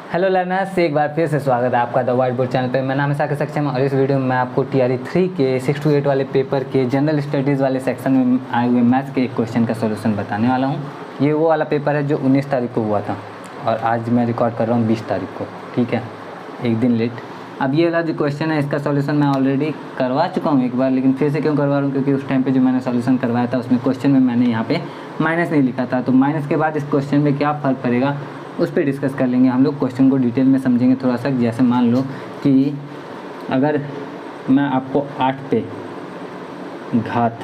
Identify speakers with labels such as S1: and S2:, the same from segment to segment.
S1: Hello learners, एक बार फिर से स्वागत है आपका द व्हाइट बोर्ड चैनल पे। मेरा नाम है साकेत सक्षम और इस वीडियो में मैं आपको TRE 3 के 6 to 8 वाले पेपर के जनरल स्टडीज़ वाले सेक्शन में आए हुए मैथ्स के एक क्वेश्चन का सॉल्यूशन बताने वाला हूँ। ये वो वाला पेपर है जो 19 तारीख को हुआ था और आज मैं रिकॉर्ड कर रहा हूँ 20 तारीख को, ठीक है, एक दिन लेट। अब ये वाला जो क्वेश्चन है इसका सॉल्यूशन मैं ऑलरेडी करवा चुका हूँ एक बार, लेकिन फिर से क्यों करवा रहा हूँ, क्योंकि उस टाइम पे जो मैंने सॉल्यूशन करवाया था उसमें क्वेश्चन में मैंने यहाँ पे माइनस नहीं लिखा था। तो माइनस के बाद इस क्वेश्चन में क्या फ़र्क पड़ेगा उस पर डिस्कस कर लेंगे हम लोग। क्वेश्चन को डिटेल में समझेंगे थोड़ा सा। जैसे मान लो कि अगर मैं आपको 8 पे घात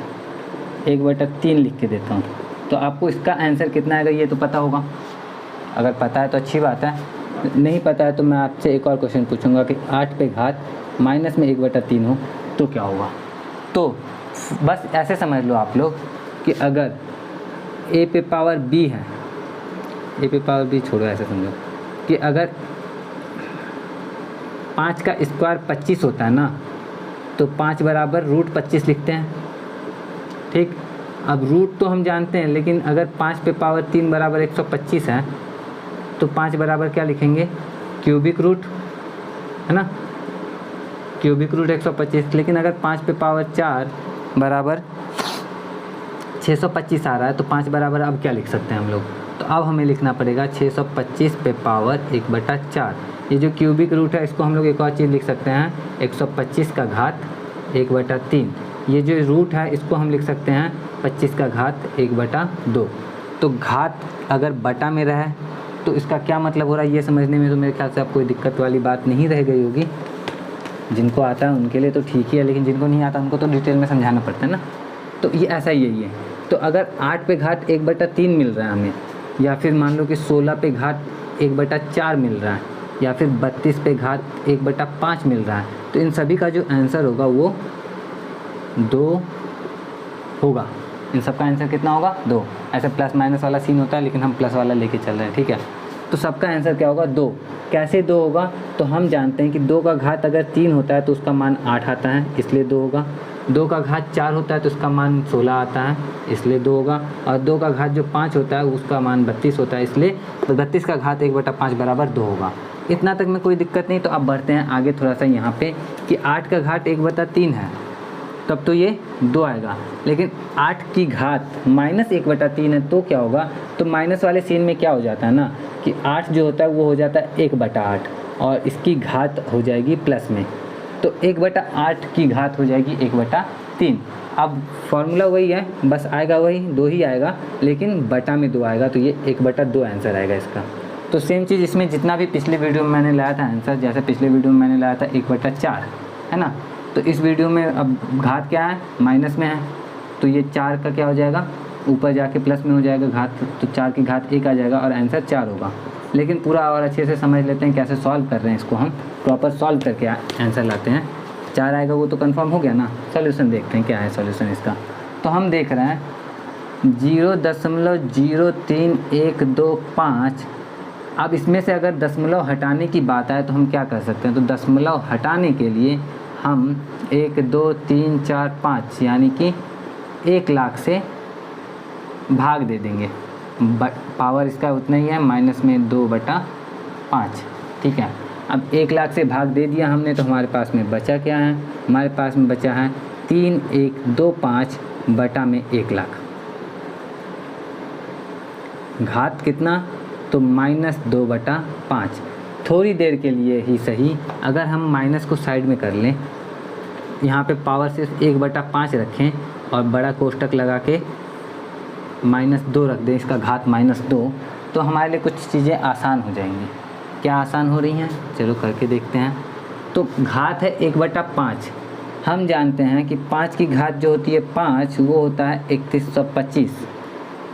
S1: 1/3 लिख के देता हूँ तो आपको इसका आंसर कितना आएगा ये तो पता होगा। अगर पता है तो अच्छी बात है, नहीं पता है तो मैं आपसे एक और क्वेश्चन पूछूंगा कि 8 पे घात माइनस में 1/3 हो तो क्या होगा। तो बस ऐसे समझ लो आप लोग कि अगर a पे पावर b है, a पे पावर b छोड़ो, ऐसे समझो कि अगर 5 का स्क्वायर 25 होता है ना, तो 5 बराबर रूट 25 लिखते हैं, ठीक। अब रूट तो हम जानते हैं, लेकिन अगर 5 पे पावर 3 बराबर 125 है तो 5 बराबर क्या लिखेंगे, क्यूबिक रूट, है ना, क्यूबिक रूट 125। लेकिन अगर 5 पे पावर 4 बराबर 625 आ रहा है तो 5 बराबर अब क्या लिख सकते हैं हम लोग। तो अब हमें लिखना पड़ेगा 625 पे पावर 1/4। ये जो क्यूबिक रूट है इसको हम लोग एक और चीज़ लिख सकते हैं, 125 का घात 1/3। ये जो रूट है इसको हम लिख सकते हैं 25 का घात 1/2। तो घात अगर बटा में रहे तो इसका क्या मतलब हो रहा है ये समझने में तो मेरे ख्याल से अब कोई दिक्कत वाली बात नहीं रह गई होगी। जिनको आता है उनके लिए तो ठीक ही है, लेकिन जिनको नहीं आता उनको तो डिटेल में समझाना पड़ता है ना। तो ये ऐसा ही है ये। तो अगर 8 पे घात 1/3 मिल रहा है हमें, या फिर मान लो कि 16 पे घात 1/4 मिल रहा है, या फिर 32 पे घात 1/5 मिल रहा है, तो इन सभी का जो आंसर होगा वो 2 होगा। इन सब का आंसर कितना होगा, 2। ऐसे प्लस माइनस वाला सीन होता है, लेकिन हम प्लस वाला लेके चल रहे हैं, ठीक है। तो सबका आंसर क्या होगा, 2। कैसे 2 होगा, तो हम जानते हैं कि 2 का घात अगर 3 होता है तो उसका मान 8 आता है, इसलिए 2 होगा। 2 का घात 4 होता है तो उसका मान 16 आता है, इसलिए 2 होगा। और 2 का घात जो 5 होता है उसका मान 32 होता है, इसलिए 32 का घात 1/5 बराबर 2 होगा। इतना तक में कोई दिक्कत नहीं। तो अब बढ़ते हैं आगे थोड़ा सा यहाँ पे कि 8 का घात 1/3 है, तब तो ये 2 आएगा। लेकिन 8 की घात माइनस 1/3 है तो क्या होगा, तो माइनस वाले सीन में क्या हो जाता है ना कि 8 जो होता है वो हो जाता है 1/8 और इसकी घात हो जाएगी प्लस में, तो 1/8 की घात हो जाएगी 1/3। अब फॉर्मूला वही है, बस आएगा वही 2 ही आएगा, लेकिन बटा में 2 आएगा, तो ये 1/2 आंसर आएगा इसका। तो सेम चीज़ इसमें जितना भी पिछले वीडियो में मैंने लाया था आंसर, जैसे पिछले वीडियो में मैंने लाया था 1/4, है ना, तो इस वीडियो में अब घात क्या है, माइनस में है, तो ये 4 का क्या हो जाएगा, ऊपर जाके प्लस में हो जाएगा घात, तो 4 की घात 1 आ जाएगा और आंसर 4 होगा। लेकिन पूरा और अच्छे से समझ लेते हैं कैसे सॉल्व कर रहे हैं इसको, हम प्रॉपर सॉल्व करके आंसर लाते हैं। 4 आएगा वो तो कंफर्म हो गया ना। सॉल्यूशन देखते हैं क्या है सॉल्यूशन इसका। तो हम देख रहे हैं 0.03125। अब इसमें से अगर दशमलव हटाने की बात आए तो हम क्या कर सकते हैं, तो दशमलव हटाने के लिए हम 1 2 3 4 5 यानी कि 1 लाख से भाग दे देंगे। पावर इसका उतना ही है, माइनस में 2/5, ठीक है। अब 1 लाख से भाग दे दिया हमने, तो हमारे पास में बचा क्या है, हमारे पास में बचा है 3125 बटा में 1 लाख। घात कितना, तो -2/5। थोड़ी देर के लिए ही सही, अगर हम माइनस को साइड में कर लें, यहाँ पे पावर सिर्फ 1/5 रखें और बड़ा कोष्टक लगा के -2 रख दें, इसका घात -2, तो हमारे लिए कुछ चीज़ें आसान हो जाएंगी। क्या आसान हो रही हैं, चलो करके देखते हैं। तो घात है 1/5, हम जानते हैं कि 5 की घात जो होती है 5 वो होता है 3125।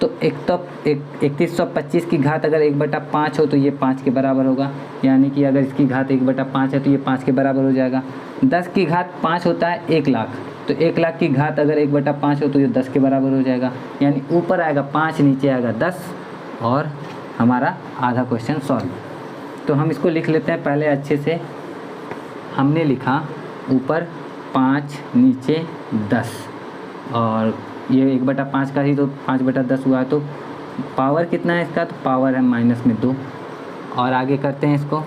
S1: तो 3125 की घात अगर 1/5 हो तो ये 5 के बराबर होगा, यानी कि अगर इसकी घात 1/5 है तो ये 5 के बराबर हो जाएगा। 10 की घात 5 होता है 1 लाख, तो 1 लाख की घात अगर 1/5 हो तो ये 10 के बराबर हो जाएगा, यानी ऊपर आएगा 5 नीचे आएगा 10 और हमारा आधा क्वेश्चन सॉल्व। तो हम इसको लिख लेते हैं पहले अच्छे से। हमने लिखा ऊपर 5 नीचे 10 और ये 1/5 का ही, तो 5/10 हुआ, तो पावर कितना है इसका, तो पावर है -2। और आगे करते हैं इसको।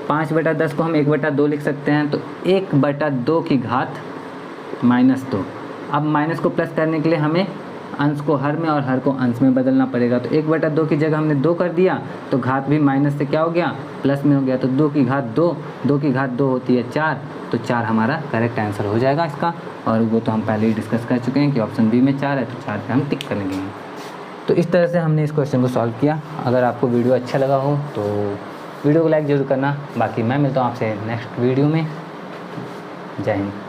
S1: 5/10 को हम 1/2 लिख सकते हैं, तो 1/2 की घात -2। अब माइनस को प्लस करने के लिए हमें अंश को हर में और हर को अंश में बदलना पड़ेगा। तो 1/2 की जगह हमने 2 कर दिया, तो घात भी माइनस से क्या हो गया, प्लस में हो गया। तो 2 की घात 2 होती है 4, तो 4 हमारा करेक्ट आंसर हो जाएगा इसका। और वो तो हम पहले ही डिस्कस कर चुके हैं कि ऑप्शन बी में 4 है, तो 4 पे हम टिक कर लेंगे। तो इस तरह से हमने इस क्वेश्चन को सॉल्व किया। अगर आपको वीडियो अच्छा लगा हो तो वीडियो को लाइक ज़रूर करना। बाकी मैं मिलता हूँ आपसे नेक्स्ट वीडियो में। जय हिंद।